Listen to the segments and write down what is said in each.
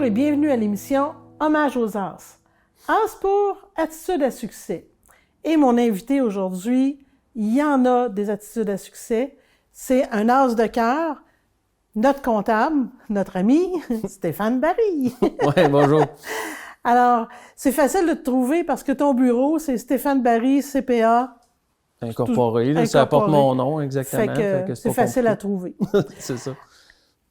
et bienvenue à l'émission Hommage aux As. As pour attitude à succès. Et mon invité aujourd'hui, il y en a des attitudes à succès. C'est un as de cœur, notre comptable, notre ami, Stéphane Barry. Oui, bonjour. Alors, c'est facile de te trouver parce que ton bureau, c'est Stéphane Barry, CPA. Incorporé, là, ça porte mon nom, exactement. Fait que c'est facile à trouver. C'est ça.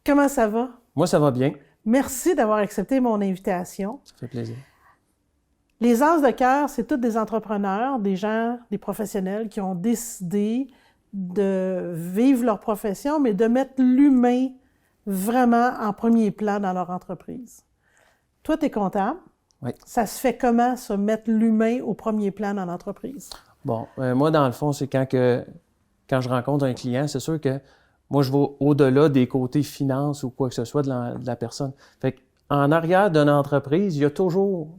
Comment ça va? Moi, ça va bien. Merci d'avoir accepté mon invitation. Ça fait plaisir. Les as de cœur, c'est tous des entrepreneurs, des gens, des professionnels qui ont décidé de vivre leur profession, mais de mettre l'humain vraiment en premier plan dans leur entreprise. Toi, tu es comptable. Oui. Ça se fait comment, ça, mettre l'humain au premier plan dans l'entreprise? Bon, moi, dans le fond, c'est quand je rencontre un client, c'est sûr que moi, je vais au-delà des côtés finances ou quoi que ce soit de la personne. Fait qu'en arrière d'une entreprise, il y a toujours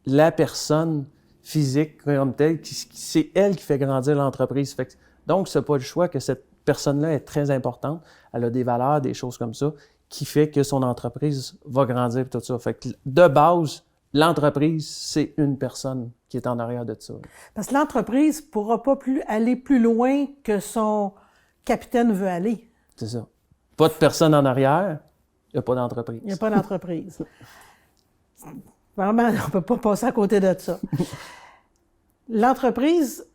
la personne physique comme telle, c'est elle qui fait grandir l'entreprise. Fait que, donc, c'est pas le choix que cette personne-là est très importante. Elle a des valeurs, des choses comme ça, qui fait que son entreprise va grandir et tout ça. Fait que de base, l'entreprise, c'est une personne qui est en arrière de ça. Parce que l'entreprise ne pourra pas aller plus loin que son capitaine veut aller. C'est ça. Pas de personne en arrière, il n'y a pas d'entreprise. Il n'y a pas d'entreprise. Vraiment, on ne peut pas passer à côté de ça. L'entreprise,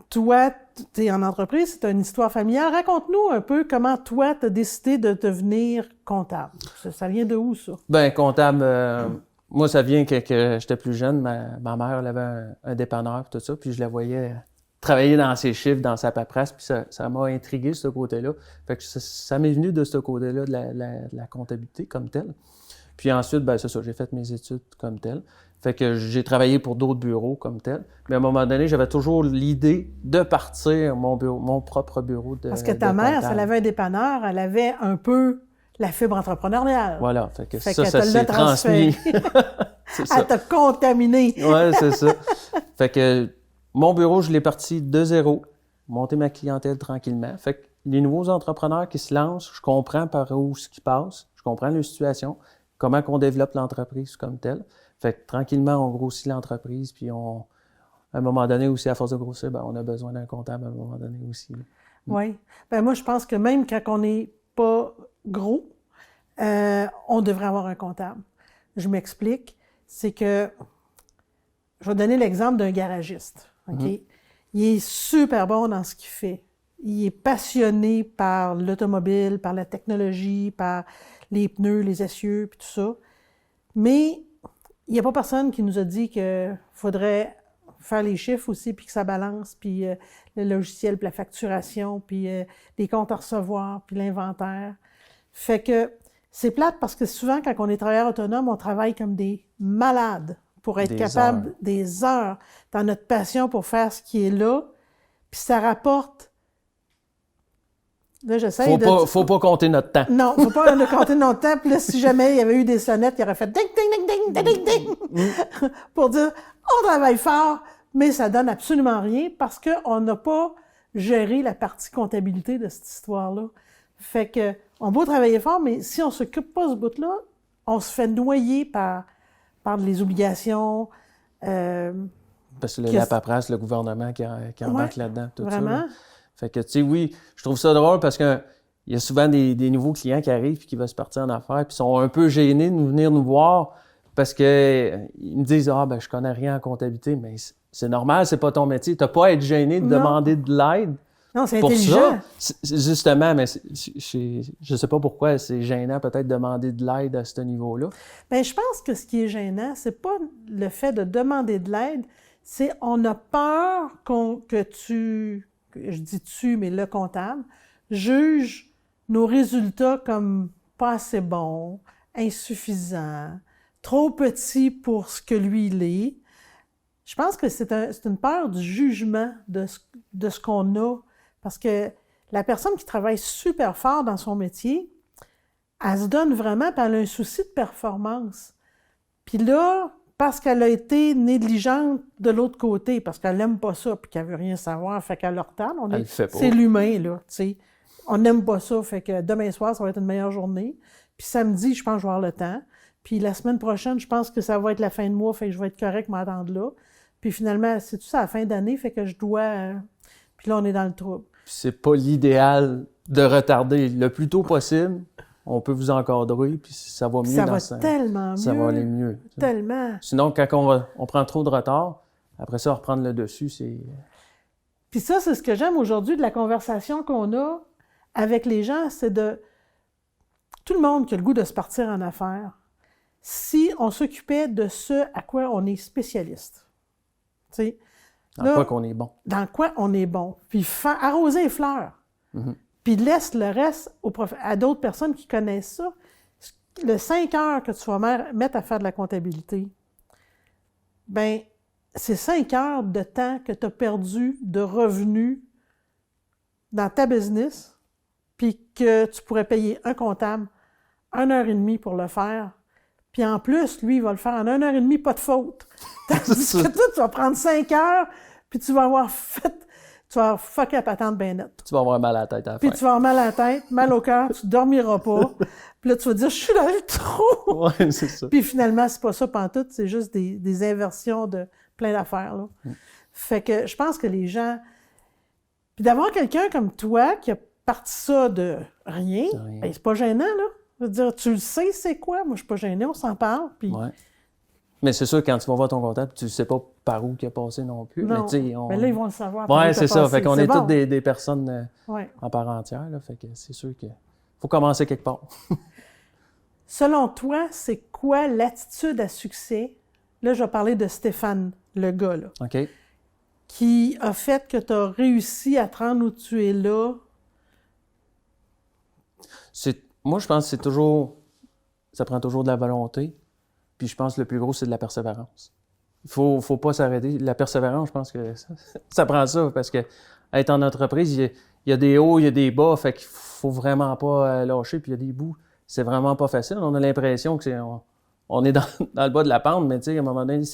toi, tu es en entreprise, c'est une histoire familiale. Raconte-nous un peu comment toi, tu as décidé de devenir comptable. Ça vient de où, ça? Bien, comptable, moi, ça vient que j'étais plus jeune. Ma mère, elle avait un dépanneur et tout ça, puis je la voyais travailler dans ses chiffres, dans sa paperasse, puis ça m'a intrigué, ce côté-là. Fait que ça m'est venu de ce côté-là, de la comptabilité comme telle. Puis ensuite, ben c'est ça, j'ai fait mes études comme telles. Fait que j'ai travaillé pour d'autres bureaux comme tel. Mais à un moment donné, j'avais toujours l'idée de partir mon propre bureau de Parce que ta mère, si elle avait un dépanneur, elle avait un peu la fibre entrepreneuriale. Voilà, fait que ça s'est transmis. C'est ça. Elle t'a contaminé. Oui, c'est ça. Fait que mon bureau, je l'ai parti de zéro, monter ma clientèle tranquillement. Fait que les nouveaux entrepreneurs qui se lancent, je comprends par où ce qui passe, je comprends la situation, comment qu'on développe l'entreprise comme telle. Fait que tranquillement, on grossit l'entreprise, puis à un moment donné aussi, à force de grossir, ben, on a besoin d'un comptable à un moment donné aussi. Oui. Ben moi, je pense que même quand on n'est pas gros, on devrait avoir un comptable. Je m'explique. C'est que, je vais donner l'exemple d'un garagiste. Okay? Il est super bon dans ce qu'il fait. Il est passionné par l'automobile, par la technologie, par les pneus, les essieux, puis tout ça. Mais il n'y a pas personne qui nous a dit qu'il faudrait faire les chiffres aussi, puis que ça balance, puis le logiciel, puis la facturation, puis les comptes à recevoir, puis l'inventaire. Fait que c'est plate parce que souvent, quand on est travailleur autonome, on travaille comme des malades pour être capable des heures dans notre passion pour faire ce qui est là, puis ça rapporte. Là, j'essaie faut pas compter notre temps. Non, faut pas compter notre temps. Puis là, si jamais il y avait eu des sonnettes, il aurait fait ding, ding, ding, ding, ding, ding, pour dire on travaille fort, mais ça donne absolument rien parce qu'on n'a pas géré la partie comptabilité de cette histoire-là. Fait que on va travailler fort, mais si on s'occupe pas de ce bout-là, on se fait noyer par les obligations. Parce que la paperasse, le gouvernement qui embarque là-dedans, tout vraiment? Ça. Fait que, tu sais, oui, je trouve ça drôle parce que il y a souvent des nouveaux clients qui arrivent et qui veulent se partir en affaires puis sont un peu gênés de venir nous voir parce que ils me disent « Ah, ben je connais rien en comptabilité. » Mais c'est normal, c'est pas ton métier. T'as pas à être gêné de demander de l'aide. Non, c'est intelligent. Ça. Justement, mais je sais pas pourquoi c'est gênant peut-être de demander de l'aide à ce niveau-là. Bien, je pense que ce qui est gênant, c'est pas le fait de demander de l'aide, c'est on a peur que je dis tu, mais le comptable, juge nos résultats comme pas assez bons, insuffisants, trop petits pour ce que lui, il est. Je pense que c'est une peur du jugement de ce qu'on a. Parce que la personne qui travaille super fort dans son métier, elle se donne vraiment, puis elle a un souci de performance. Puis là, parce qu'elle a été négligente de l'autre côté, parce qu'elle n'aime pas ça, puis qu'elle veut rien savoir, fait qu'elle le retarde. C'est l'humain, là, tu sais. On n'aime pas ça, fait que demain soir, ça va être une meilleure journée. Puis samedi, je pense que je vais avoir le temps. Puis la semaine prochaine, je pense que ça va être la fin de mois, fait que je vais être correct m'attendre là. Puis finalement, c'est tout ça à la fin d'année, fait que je dois... Puis là, on est dans le trouble. Puis c'est pas l'idéal de retarder. Le plus tôt possible, on peut vous encadrer, puis ça va mieux Ça dans va ce tellement mieux. Ça va aller mieux. Tellement. Sinon, quand on prend trop de retard, après ça, reprendre le dessus, c'est... Puis ça, c'est ce que j'aime aujourd'hui de la conversation qu'on a avec les gens, c'est de... Tout le monde qui a le goût de se partir en affaires, si on s'occupait de ce à quoi on est spécialiste. Tu sais, Dans quoi qu'on est bon. Dans quoi on est bon. Puis arroser les fleurs. Mm-hmm. Puis laisse le reste à d'autres personnes qui connaissent ça. Le 5 heures que tu vas mettre à faire de la comptabilité, ben c'est 5 heures de temps que tu as perdu de revenus dans ta business, puis que tu pourrais payer un comptable 1h30 pour le faire. Puis en plus, lui, il va le faire en 1h30, pas de faute. Tandis que toi, tu vas prendre 5 heures, puis tu vas avoir fait... Tu vas avoir fucké la patente bien nette. Tu vas avoir mal à la tête à la Puis fin. tu vas avoir mal à la tête, mal au cœur, tu dormiras pas. Puis là, tu vas dire, je suis dans le trou. Ouais, c'est ça. Puis finalement, c'est pas ça pantoute, c'est juste des inversions de plein d'affaires, là. Fait que je pense que les gens... Puis d'avoir quelqu'un comme toi qui a parti ça de rien, ben, c'est pas gênant, là. Je veux dire, tu le sais, c'est quoi? Moi, je suis pas gênée, on s'en parle. Puis... Ouais. Mais c'est sûr, quand tu vas voir ton comptable, tu sais pas par où il a passé non plus. Non, mais là, ils vont le savoir. Ouais, c'est ça. Fait qu'on est toutes des personnes ouais. en part entière, là. Fait que c'est sûr qu'il faut commencer quelque part. Selon toi, c'est quoi l'attitude à succès? Là, je vais parler de Stéphane, le gars, là. OK. Qui a fait que tu as réussi à te rendre où tu es là? Moi, je pense que c'est toujours... Ça prend toujours de la volonté. Puis je pense que le plus gros, c'est de la persévérance. Il faut pas s'arrêter. La persévérance, je pense que ça prend ça. Parce que être en entreprise, il y a des hauts, il y a des bas. Fait qu'il faut vraiment pas lâcher. Puis il y a des bouts. C'est vraiment pas facile. On a l'impression que on est dans le bas de la pente. Mais tu sais, à un moment donné,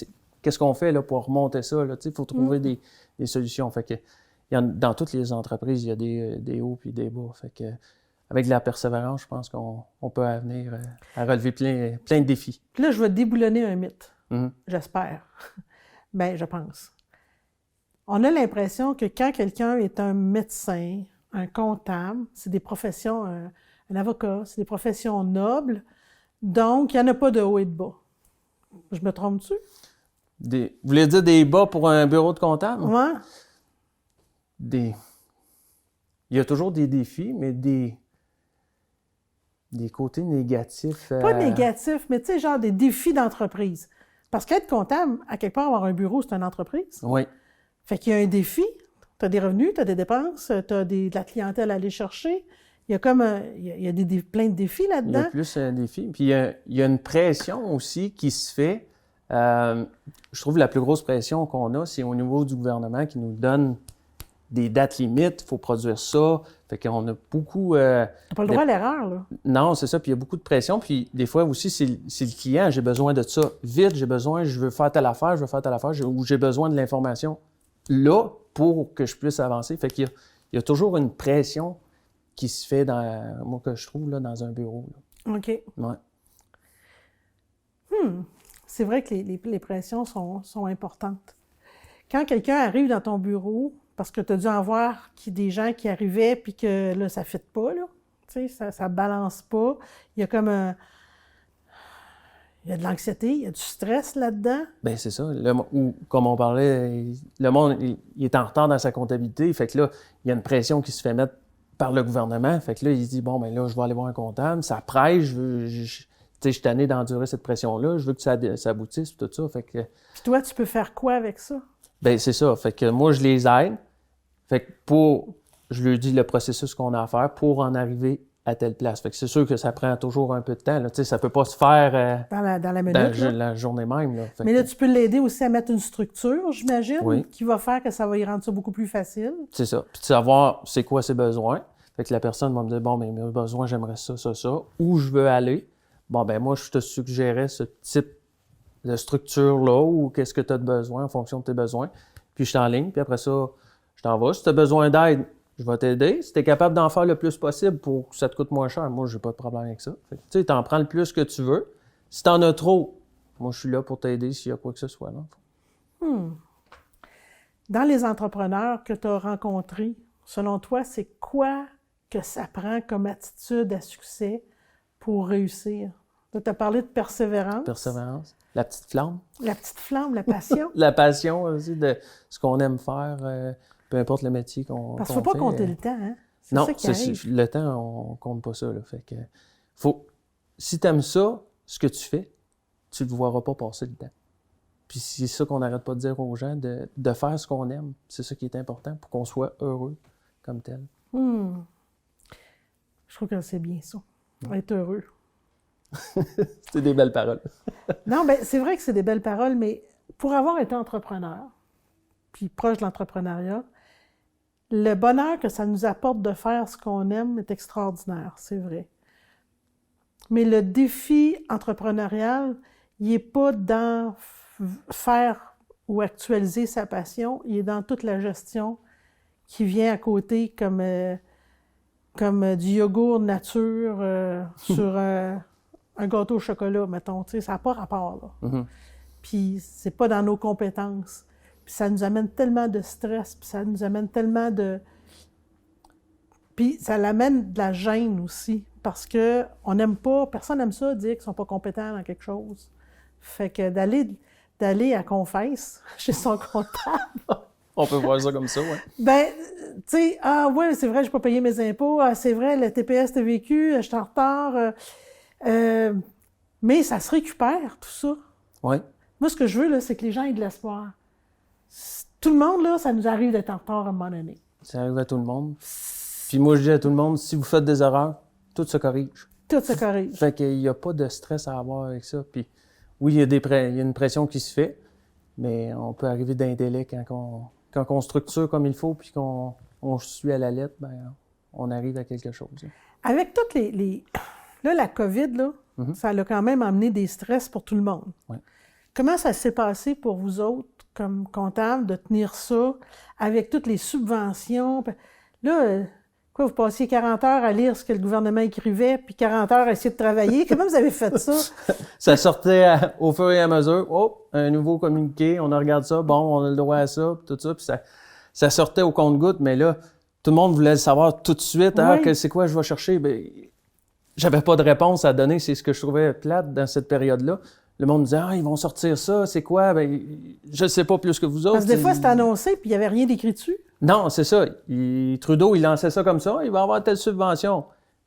qu'est-ce qu'on fait là, pour remonter ça? Il faut trouver des solutions. Fait que dans toutes les entreprises, il y a des hauts puis des bas. Fait que avec de la persévérance, je pense qu'on peut venir à relever plein de défis. Puis là, je vais déboulonner un mythe. Mm-hmm. J'espère. Ben, je pense. On a l'impression que quand quelqu'un est un médecin, un comptable, c'est des professions, un avocat, c'est des professions nobles. Donc, il n'y en a pas de haut et de bas. Je me trompe-tu? Vous voulez dire des bas pour un bureau de comptable? Ouais. Il y a toujours des défis, mais des côtés négatifs. Pas négatifs, mais tu sais, genre des défis d'entreprise. Parce qu'être comptable, à quelque part, avoir un bureau, c'est une entreprise. Oui. Fait qu'il y a un défi. Tu as des revenus, tu as des dépenses, tu as de la clientèle à aller chercher. Il y a comme il y a plein de défis là-dedans. Il y a plus un défi. Puis il y a une pression aussi qui se fait. Je trouve la plus grosse pression qu'on a, c'est au niveau du gouvernement qui nous donne des dates limites, il faut produire ça. Fait qu'on a beaucoup... T'as pas le droit à l'erreur, là. Non, c'est ça. Puis il y a beaucoup de pression. Puis des fois aussi, c'est le client. J'ai besoin de ça vite. Je veux faire telle affaire, ou j'ai besoin de l'information là pour que je puisse avancer. Fait qu'il y a toujours une pression qui se fait moi, que je trouve, là, dans un bureau, là. OK. Ouais. C'est vrai que les pressions sont importantes. Quand quelqu'un arrive dans ton bureau, parce que tu as dû en voir des gens qui arrivaient puis que là, ça ne fit pas, là. Tu sais, ça ne balance pas. Il y a comme il y a de l'anxiété, il y a du stress là-dedans. Bien, c'est ça. Ou, comme on parlait, le monde il est en retard dans sa comptabilité. Fait que là, il y a une pression qui se fait mettre par le gouvernement. Fait que là, il se dit, bon, ben là, je vais aller voir un comptable. Ça presse, je suis tanné d'endurer cette pression-là. Je veux que ça aboutisse, tout ça. Fait que... Puis toi, tu peux faire quoi avec ça? Bien, c'est ça. Fait que moi, je les aide. Fait que je leur dis le processus qu'on a à faire pour en arriver à telle place. Fait que c'est sûr que ça prend toujours un peu de temps, là. Tu sais, ça peut pas se faire dans la minute, la journée même, là. Mais là, tu peux l'aider aussi à mettre une structure, j'imagine, oui, qui va faire que ça va y rendre ça beaucoup plus facile. C'est ça. Puis de savoir c'est quoi ses besoins. Fait que la personne va me dire, bon, ben mes besoins, j'aimerais ça, où je veux aller. Bon, ben moi, je te suggérais ce type de structure-là, ou qu'est-ce que tu as de besoin en fonction de tes besoins. Puis je t'enligne, puis après ça, je t'en vais. Si tu as besoin d'aide, je vais t'aider. Si tu es capable d'en faire le plus possible pour que ça te coûte moins cher, moi, j'ai pas de problème avec ça. Fait que, tu sais, t'en prends le plus que tu veux, Si t'en as trop, moi, je suis là pour t'aider s'il y a quoi que ce soit. Là. Dans les entrepreneurs que tu as rencontrés, selon toi, c'est quoi que ça prend comme attitude à succès pour réussir? Tu as parlé de persévérance. Persévérance. La petite flamme. La petite flamme, la passion. La passion aussi de ce qu'on aime faire, peu importe le métier qu'on fait. Parce qu'il ne faut pas compter le temps, hein? C'est non, ça qui arrive. Le temps, on compte pas ça. Là. Fait que, si tu aimes ça, ce que tu fais, tu ne le verras pas passer le temps. Puis c'est ça qu'on n'arrête pas de dire aux gens, de faire ce qu'on aime. C'est ça qui est important pour qu'on soit heureux comme tel. Je trouve que c'est bien ça, être heureux. C'est des belles paroles. Non, ben c'est vrai que c'est des belles paroles, mais pour avoir été entrepreneur, puis proche de l'entrepreneuriat, le bonheur que ça nous apporte de faire ce qu'on aime est extraordinaire, c'est vrai. Mais le défi entrepreneurial, il n'est pas dans faire ou actualiser sa passion, il est dans toute la gestion qui vient à côté comme du yogourt nature sur un gâteau au chocolat, mettons. Tu sais, ça n'a pas rapport, là. Mm-hmm. Puis c'est pas dans nos compétences. Puis ça nous amène tellement de stress, puis ça nous amène tellement de... Puis ça l'amène de la gêne aussi, parce que on n'aime pas, personne n'aime ça, dire qu'ils sont pas compétents dans quelque chose. Fait que d'aller à Confesse chez son comptable... On peut voir ça comme ça, oui. Ben, tu sais, ah ouais, c'est vrai, j'ai pas payé mes impôts, ah, c'est vrai, le TPS TVQ, je suis en retard. Mais ça se récupère, tout ça. Oui. Moi, ce que je veux, là, c'est que les gens aient de l'espoir. Tout le monde, là, ça nous arrive d'être en retard à un moment donné. Ça arrive à tout le monde. Puis moi, je dis à tout le monde, si vous faites des erreurs, tout se corrige. Tout se corrige. Fait qu'il n'y a pas de stress à avoir avec ça. Puis oui, il y a une pression qui se fait, mais on peut arriver d'un délai quand on structure comme il faut, puis qu'on suit à la lettre, ben, on arrive à quelque chose. Avec toutes les... Là, la COVID, là, ça a quand même amené des stress pour tout le monde. Ouais. Comment ça s'est passé pour vous autres, comme comptable, de tenir ça avec toutes les subventions? Là, vous passiez 40 heures à lire ce que le gouvernement écrivait, puis 40 heures à essayer de travailler. Comment vous avez fait ça? Ça sortait au fur et à mesure. Oh, un nouveau communiqué, on regarde ça, bon, on a le droit à ça, puis tout ça. Puis ça sortait au compte-gouttes, mais là, tout le monde voulait le savoir tout de suite. Oui. Ah, c'est quoi je vais chercher? Ben, j'avais pas de réponse à donner. C'est ce que je trouvais plate dans cette période-là. Le monde me disait, ils vont sortir ça, c'est quoi? Ben, je sais pas plus que vous autres. Parce que des fois, c'était annoncé, puis il n'y avait rien d'écrit dessus. Non, c'est ça. Trudeau, il lançait ça comme ça, il va avoir telle subvention.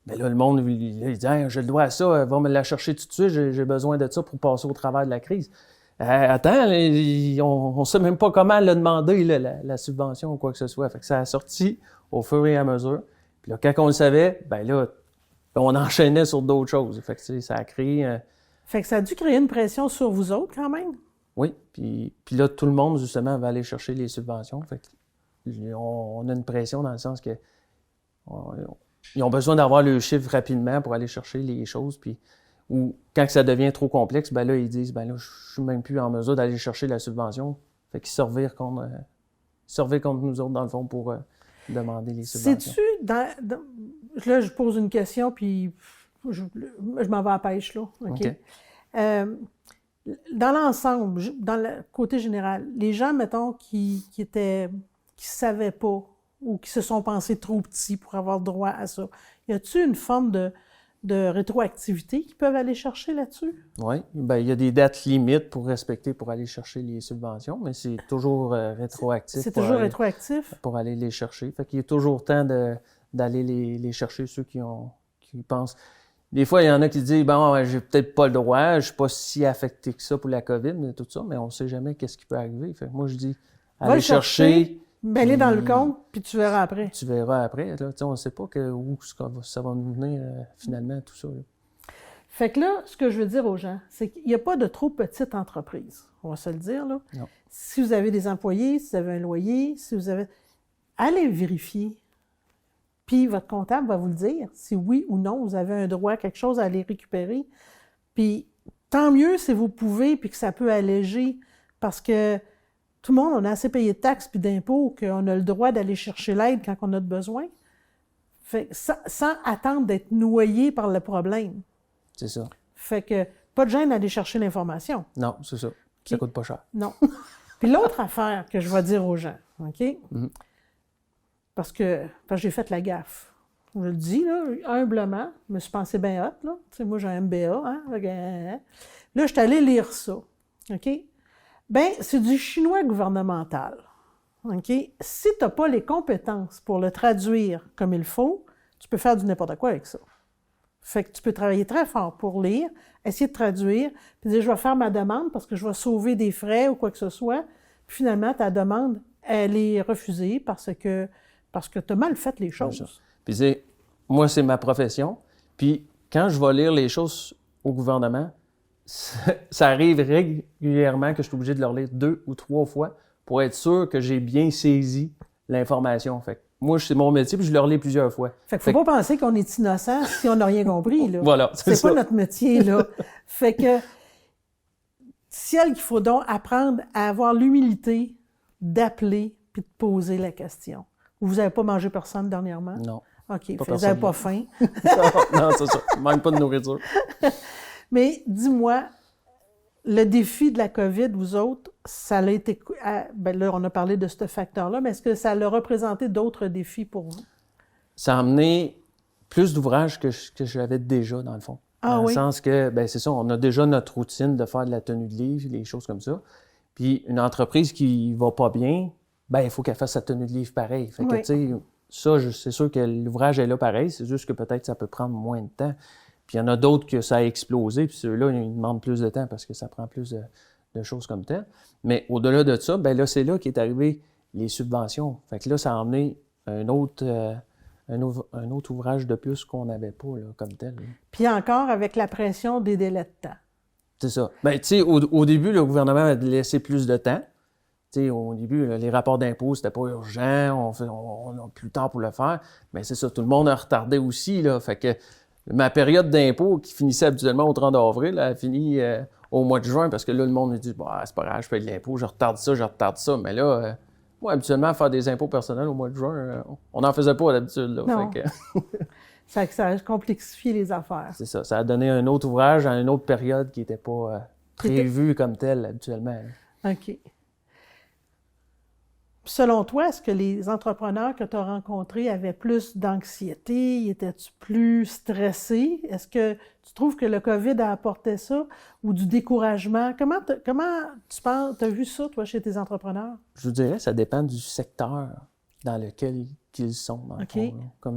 Mais là, le monde, il dit, je le dois à ça, va me la chercher tout de suite, j'ai besoin de ça pour passer au travers de la crise. Attends, on sait même pas comment le demander, la subvention ou quoi que ce soit. Fait que ça a sorti au fur et à mesure. Puis là, quand on le savait, ben là, on enchaînait sur d'autres choses. Fait que ça a créé... Fait que ça a dû créer une pression sur vous autres, quand même. Oui, puis là, tout le monde, justement, va aller chercher les subventions. Fait que on a une pression dans le sens que ils ont besoin d'avoir le chiffre rapidement pour aller chercher les choses. Puis, ou quand ça devient trop complexe, ben là, ils disent, ben là, je suis même plus en mesure d'aller chercher la subvention. Fait qu'ils servirent contre nous autres, dans le fond, pour demander les subventions. Sais-tu, là, je pose une question, puis je m'en vais à la pêche, là. OK. Dans l'ensemble, dans le côté général, les gens, mettons, qui savaient pas ou qui se sont pensés trop petits pour avoir droit à ça, y a-t-il une forme de rétroactivité qu'ils peuvent aller chercher là-dessus? Oui, bien, il y a des dates limites pour respecter pour aller chercher les subventions, mais c'est toujours rétroactif. C'est toujours rétroactif? Pour aller les chercher. Fait qu'il y a toujours temps d'aller les chercher, ceux qui pensent. Des fois, il y en a qui disent, bon, j'ai peut-être pas le droit, je suis pas si affecté que ça pour la COVID, mais tout ça, mais on sait jamais qu'est-ce qui peut arriver. Fait que moi, je dis, allez chercher. Mets-les dans le compte, puis tu verras après. Tu verras après. Là, on ne sait pas où ça va nous venir finalement, tout ça. Là. Fait que là, ce que je veux dire aux gens, c'est qu'il n'y a pas de trop petite entreprise. On va se le dire, là. Non. Si vous avez des employés, si vous avez un loyer, si vous avez... Allez vérifier. Puis votre comptable va vous le dire, si oui ou non, vous avez un droit, quelque chose à aller récupérer. Puis tant mieux si vous pouvez, puis que ça peut alléger, parce que tout le monde, on a assez payé de taxes puis d'impôts qu'on a le droit d'aller chercher l'aide quand on a besoin. Fait, sans attendre d'être noyé par le problème. C'est ça. Fait que pas de gêne d'aller chercher l'information. Non, c'est ça. Ça coûte pas cher. Non. Puis l'autre affaire que je vais dire aux gens, OK? Parce que j'ai fait la gaffe. Je le dis, là, humblement, je me suis pensé bien hot, là. Tu sais, moi, j'ai un MBA, hein? Là, je suis allée lire ça, OK? Bien, c'est du chinois gouvernemental, OK? Si tu n'as pas les compétences pour le traduire comme il faut, tu peux faire du n'importe quoi avec ça. Fait que tu peux travailler très fort pour lire, essayer de traduire, puis dire, je vais faire ma demande parce que je vais sauver des frais ou quoi que ce soit. Puis finalement, ta demande, elle est refusée parce que tu as mal fait les choses. Puis moi, c'est ma profession. Puis quand je vais lire les choses au gouvernement, ça arrive régulièrement que je suis obligé de leur lire 2 ou 3 fois pour être sûr que j'ai bien saisi l'information. Fait que moi, c'est mon métier, puis je leur lis plusieurs fois. Fait qu'il faut pas penser qu'on est innocent si on n'a rien compris, là. Voilà, c'est pas notre métier, là. Fait que, qu'il faut donc apprendre à avoir l'humilité d'appeler puis de poser la question. Vous n'avez pas mangé personne dernièrement? Non. OK, vous n'avez pas faim? Non, c'est ça. Il manque pas de nourriture. Mais dis-moi, le défi de la COVID, vous autres, ça a été... Ben là, on a parlé de ce facteur-là, mais est-ce que ça a représenté d'autres défis pour vous? Ça a amené plus d'ouvrages que j'avais déjà, dans le fond. Dans le sens que, ben c'est ça, on a déjà notre routine de faire de la tenue de livre, les choses comme ça. Puis une entreprise qui va pas bien, ben il faut qu'elle fasse sa tenue de livre pareil. Fait que, tu sais, ça, c'est sûr que l'ouvrage est là pareil, c'est juste que peut-être ça peut prendre moins de temps. Puis il y en a d'autres que ça a explosé, puis ceux-là, ils demandent plus de temps parce que ça prend plus de choses comme tel. Mais au-delà de ça, ben là, c'est là qu'est arrivé les subventions. Fait que là, ça a emmené un autre ouvrage de plus qu'on n'avait pas, là, comme tel. Là. Puis encore avec la pression des délais de temps. C'est ça. Ben, tu sais, au début, le gouvernement a laissé plus de temps. Tu sais, au début, là, les rapports d'impôts, c'était pas urgent, on a plus tard pour le faire. Mais c'est ça, tout le monde a retardé aussi, là. Fait que ma période d'impôt, qui finissait habituellement au 30 avril, elle a fini au mois de juin, parce que là, le monde me dit, bah, c'est pas grave, je paye de l'impôt, je retarde ça. Mais là, moi, habituellement, faire des impôts personnels au mois de juin, on n'en faisait pas d'habitude, là. Non. Fait que... ça a complexifié les affaires. C'est ça. Ça a donné un autre ouvrage à une autre période qui n'était pas prévue comme telle habituellement. OK. Selon toi, est-ce que les entrepreneurs que tu as rencontrés avaient plus d'anxiété? Étaient-tu plus stressés? Est-ce que tu trouves que le COVID a apporté ça ou du découragement? Comment tu penses, tu as vu ça, toi, chez tes entrepreneurs? Je vous dirais, ça dépend du secteur dans lequel ils sont. Dans le fond, là.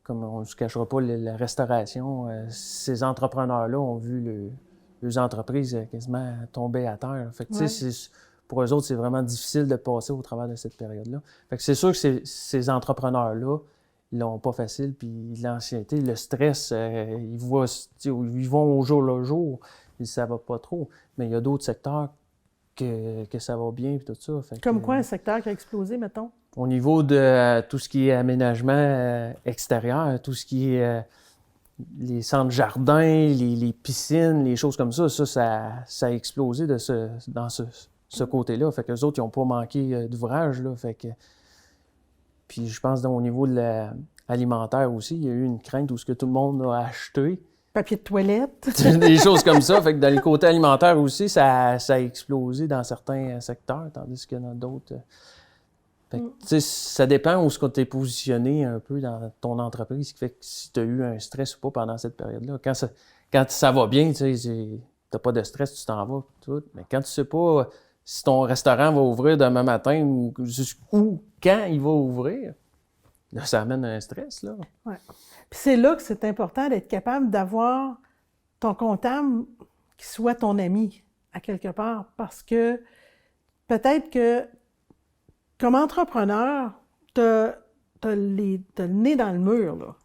Comme on ne se cachera pas, la restauration, ces entrepreneurs-là ont vu leurs entreprises quasiment tomber à terre. Fait que, tu sais, pour eux autres, c'est vraiment difficile de passer au travers de cette période-là. Fait que c'est sûr que ces entrepreneurs-là, ils l'ont pas facile, puis l'ancienneté, le stress, ils vont au jour le jour, ça va pas trop. Mais il y a d'autres secteurs que ça va bien, puis tout ça. Fait Comme quoi un secteur qui a explosé, mettons? Au niveau de tout ce qui est aménagement extérieur, tout ce qui est les centres jardins, les piscines, les choses comme ça a explosé dans ce côté-là. Fait que les autres, ils n'ont pas manqué d'ouvrage, là. Fait que... Puis je pense au niveau de l'alimentaire aussi, il y a eu une crainte où ce que tout le monde a acheté. Papier de toilette. Des choses comme ça. Fait que dans les côtés alimentaires aussi, ça a explosé dans certains secteurs, tandis qu'il y en a d'autres. Fait que, tu sais, ça dépend où tu es positionné un peu dans ton entreprise, qui fait que si tu as eu un stress ou pas pendant cette période-là. Quand ça va bien, tu sais, t'as pas de stress, tu t'en vas, tout. Mais quand tu sais pas si ton restaurant va ouvrir demain matin ou quand il va ouvrir, là, ça amène un stress, là. Ouais. Puis c'est là que c'est important d'être capable d'avoir ton comptable qui soit ton ami, à quelque part, parce que peut-être que comme entrepreneur, t'as le nez dans le mur, là.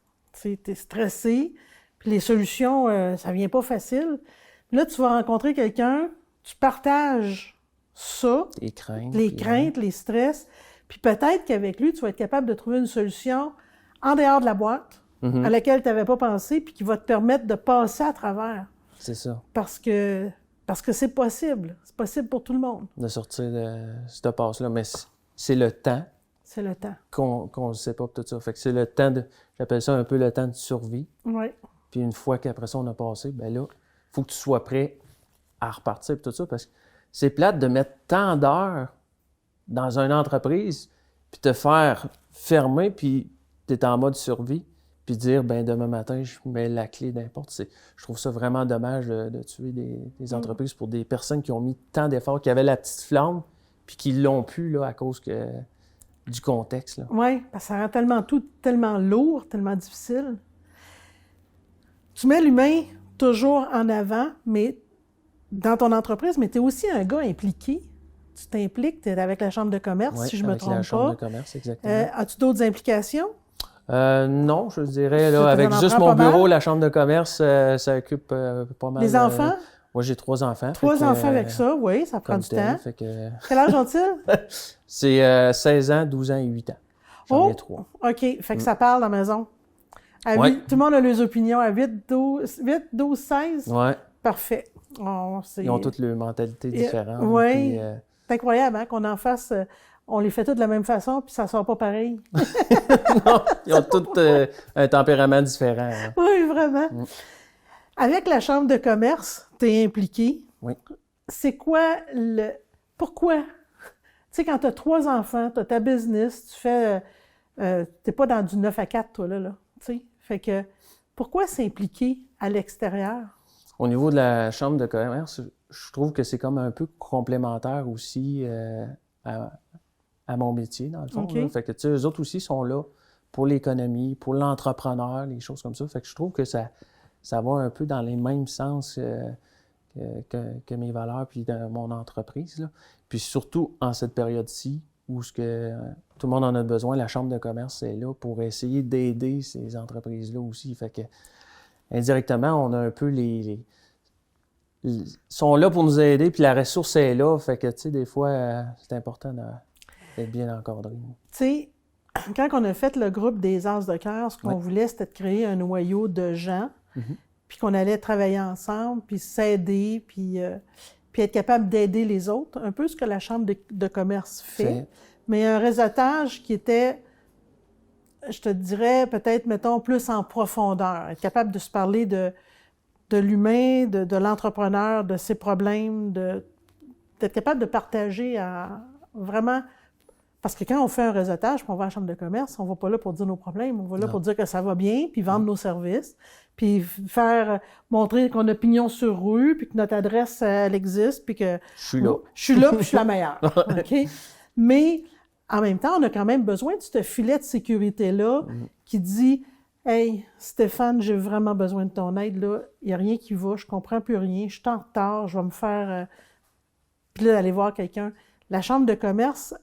Tu es stressé, puis les solutions, ça vient pas facile. Là, tu vas rencontrer quelqu'un, tu partages ça, les craintes, les stress, puis peut-être qu'avec lui, tu vas être capable de trouver une solution en dehors de la boîte, à laquelle tu n'avais pas pensé, puis qui va te permettre de passer à travers. C'est ça. Parce que c'est possible. C'est possible pour tout le monde. De sortir de cette passe-là, mais c'est le temps. C'est le temps. Qu'on ne sait pas tout ça. Fait que c'est le temps j'appelle ça un peu le temps de survie. Oui. Puis une fois qu'après ça, on a passé, ben là, il faut que tu sois prêt à repartir et tout ça, parce que c'est plate de mettre tant d'heures dans une entreprise, puis te faire fermer, puis tu es en mode survie, puis dire, ben demain matin, je mets la clé d'importe. Je trouve ça vraiment dommage de tuer des entreprises pour des personnes qui ont mis tant d'efforts, qui avaient la petite flamme, puis qui l'ont plus là, à cause du contexte. Oui, parce que ça rend tellement tout tellement lourd, tellement difficile. Tu mets l'humain toujours en avant, mais dans ton entreprise, mais tu es aussi un gars impliqué. Tu t'impliques, tu es avec la Chambre de commerce, si je ne me trompe pas. Avec la Chambre de commerce, exactement. As-tu d'autres implications? Non, je dirais, là, avec juste mon bureau, la Chambre de commerce, ça occupe pas mal. Les enfants? Moi, j'ai 3 enfants. 3 enfants avec ça, oui, ça prend du temps. Quel âge ont-ils? C'est 16 ans, 12 ans et 8 ans. J'en ai 3. OK, fait que ça parle dans la maison. Tout le monde a leurs opinions à 8, 12, 16? Oui. Parfait. Ils ont toutes leurs mentalités différentes. Oui. C'est incroyable hein, qu'on en fasse... on les fait tous de la même façon, puis ça sort pas pareil. Non, ils ont tous un tempérament différent. Hein. Oui, vraiment. Avec la Chambre de commerce, tu es impliqué. Oui. C'est quoi Pourquoi? Tu sais, quand tu as 3 enfants, tu as ta business, tu fais... t'es pas dans du 9 à 4, toi, là. Tu sais, fait que... Pourquoi s'impliquer à l'extérieur? Au niveau de la Chambre de commerce, je trouve que c'est comme un peu complémentaire aussi à mon métier, dans le fond. Okay. Fait que, tu sais, eux autres aussi sont là pour l'économie, pour l'entrepreneur, les choses comme ça. Fait que je trouve que ça va un peu dans les mêmes sens que mes valeurs puis dans mon entreprise. Là. Puis surtout en cette période-ci où tout le monde en a besoin, la Chambre de commerce est là pour essayer d'aider ces entreprises-là aussi. Fait que indirectement, on a un peu ils sont là pour nous aider, puis la ressource est là. Fait que, tu sais, des fois, c'est important d'être bien encadré. Tu sais, quand on a fait le groupe des As de cœur, ce qu'on voulait, c'était de créer un noyau de gens, puis qu'on allait travailler ensemble, puis s'aider, puis être capable d'aider les autres. Un peu ce que la Chambre de commerce fait. Mais un réseautage qui était, je te dirais, peut-être, mettons, plus en profondeur. Être capable de se parler de l'humain, de l'entrepreneur, de ses problèmes, d'être capable de partager vraiment... Parce que quand on fait un réseautage, puis on va à la Chambre de commerce, on ne va pas là pour dire nos problèmes, on va là pour dire que ça va bien, puis vendre nos services, puis montrer qu'on a pignon sur rue, puis que notre adresse, elle existe, puis que... Je suis là. Je suis là, puis je suis la meilleure. OK? Mais en même temps, on a quand même besoin de ce filet de sécurité-là qui dit « Hey, Stéphane, j'ai vraiment besoin de ton aide, là. Il n'y a rien qui va, je comprends plus rien, je suis en retard, je vais me faire... Puis là, d'aller voir quelqu'un. La Chambre de commerce,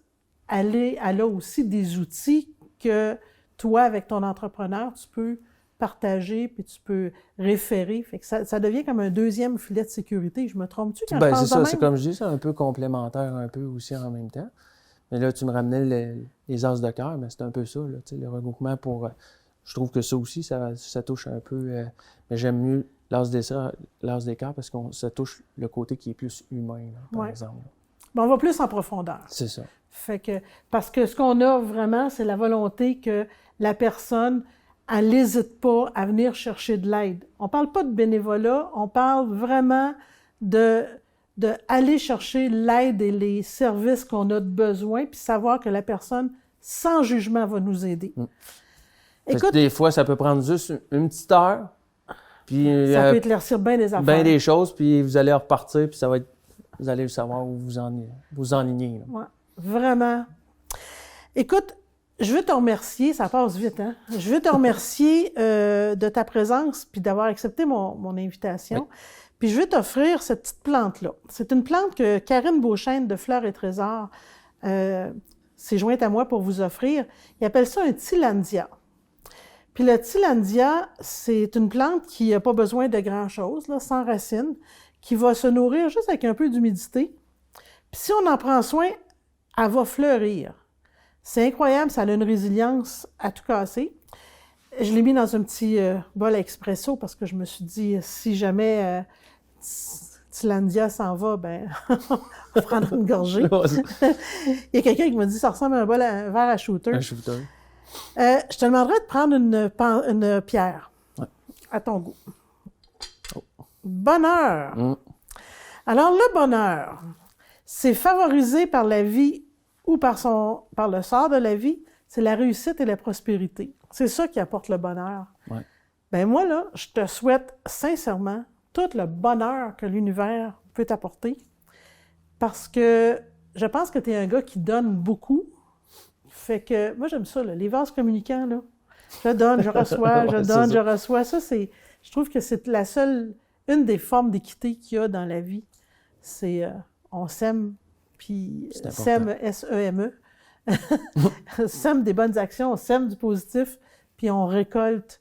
elle a aussi des outils que toi, avec ton entrepreneur, tu peux partager, puis tu peux référer. Fait que ça devient comme un deuxième filet de sécurité. Je me trompe-tu quand je pense c'est ça, c'est comme je dis, c'est un peu complémentaire un peu aussi en même temps. Mais là, tu me ramenais les As de cœur, mais c'est un peu ça, là, le regroupement pour... je trouve que ça aussi, ça touche un peu... mais j'aime mieux l'As des cœurs parce que ça touche le côté qui est plus humain, là, par exemple. Bon, on va plus en profondeur. C'est ça. Fait que, parce que ce qu'on a vraiment, c'est la volonté que la personne, elle n'hésite pas à venir chercher de l'aide. On ne parle pas de bénévolat, on parle vraiment de aller chercher l'aide et les services qu'on a de besoin, puis savoir que la personne, sans jugement, va nous aider. Écoute, des fois, ça peut prendre juste une petite heure, puis ça peut éclaircir bien des affaires. Bien des choses, puis vous allez repartir, puis ça va être... Vous allez savoir où vous enlignez. Oui, vraiment. Écoute, je veux te remercier, ça passe vite, hein? Je veux te remercier de ta présence puis d'avoir accepté mon invitation. Oui. Puis je veux t'offrir cette petite plante-là. C'est une plante que Karine Beauchesne de Fleurs et Trésors s'est jointe à moi pour vous offrir. Il appelle ça un Tillandsia. Puis le Tillandsia, c'est une plante qui n'a pas besoin de grand-chose, là, sans racines, qui va se nourrir juste avec un peu d'humidité. Puis si on en prend soin, elle va fleurir. C'est incroyable, ça a une résilience à tout casser. Je l'ai mis dans un petit bol à expresso parce que je me suis dit, si jamais Tillandsia s'en va, ben on va prendre une gorgée. Il y a quelqu'un qui m'a dit, ça ressemble à un verre à shooter. Un shooter. Je te demanderais de prendre une pierre à ton goût. Bonheur! Alors, le bonheur, c'est favorisé par la vie ou par le sort de la vie, c'est la réussite et la prospérité. C'est ça qui apporte le bonheur. Ouais. Ben moi, là, je te souhaite sincèrement tout le bonheur que l'univers peut t'apporter parce que je pense que tu es un gars qui donne beaucoup. Fait que, moi, j'aime ça, là, les vases communicants, là. Je donne, je reçois, je donne, je reçois. Ça, je trouve que c'est une des formes d'équité qu'il y a dans la vie. C'est, on s'aime, puis s'aime, S-E-M-E. Sème des bonnes actions, on sème du positif, puis on récolte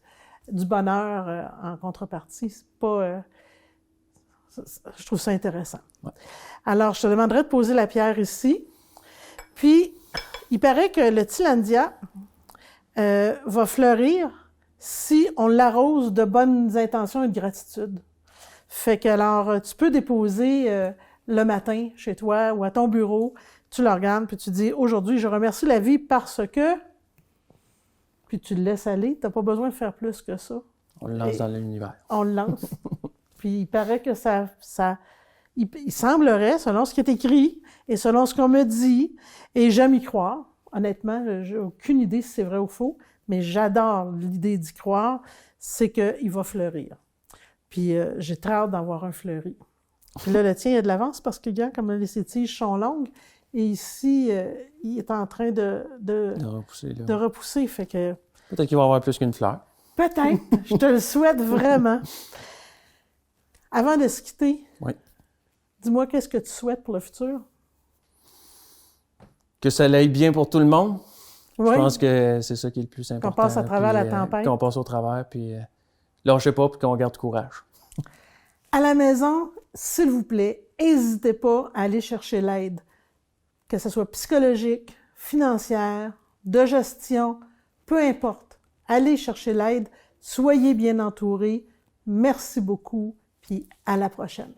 du bonheur en contrepartie. C'est pas... je trouve ça intéressant. Ouais. Alors, je te demanderais de poser la pierre ici. Puis, il paraît que le Tillandsia va fleurir si on l'arrose de bonnes intentions et de gratitude. Fait que, alors, tu peux déposer le matin chez toi ou à ton bureau, tu le regardes, puis tu dis « Aujourd'hui, je remercie la vie parce que... » Puis tu le laisses aller, tu n'as pas besoin de faire plus que ça. On le lance dans l'univers. On le lance. Puis il paraît que il semblerait, selon ce qui est écrit et selon ce qu'on me dit, et j'aime y croire, honnêtement, j'ai aucune idée si c'est vrai ou faux, mais j'adore l'idée d'y croire, c'est qu'il va fleurir. Puis j'ai très hâte d'en voir un fleuri. Puis là, le tien, il y a de l'avance parce que, regarde, comme ses tiges sont longues, et ici, il est en train de repousser. Là. De repousser, fait que... Peut-être qu'il va y avoir plus qu'une fleur. Peut-être. Je te le souhaite vraiment. Avant de se quitter, oui. Dis-moi qu'est-ce que tu souhaites pour le futur? Que ça aille bien pour tout le monde. Oui. Je pense que c'est ça qui est le plus important. Qu'on passe à travers la tempête. Qu'on passe au travers, puis lâchez pas, puis qu'on garde courage. À la maison, s'il vous plaît, n'hésitez pas à aller chercher l'aide. Que ce soit psychologique, financière, de gestion, peu importe. Allez chercher l'aide, soyez bien entourés. Merci beaucoup, puis à la prochaine.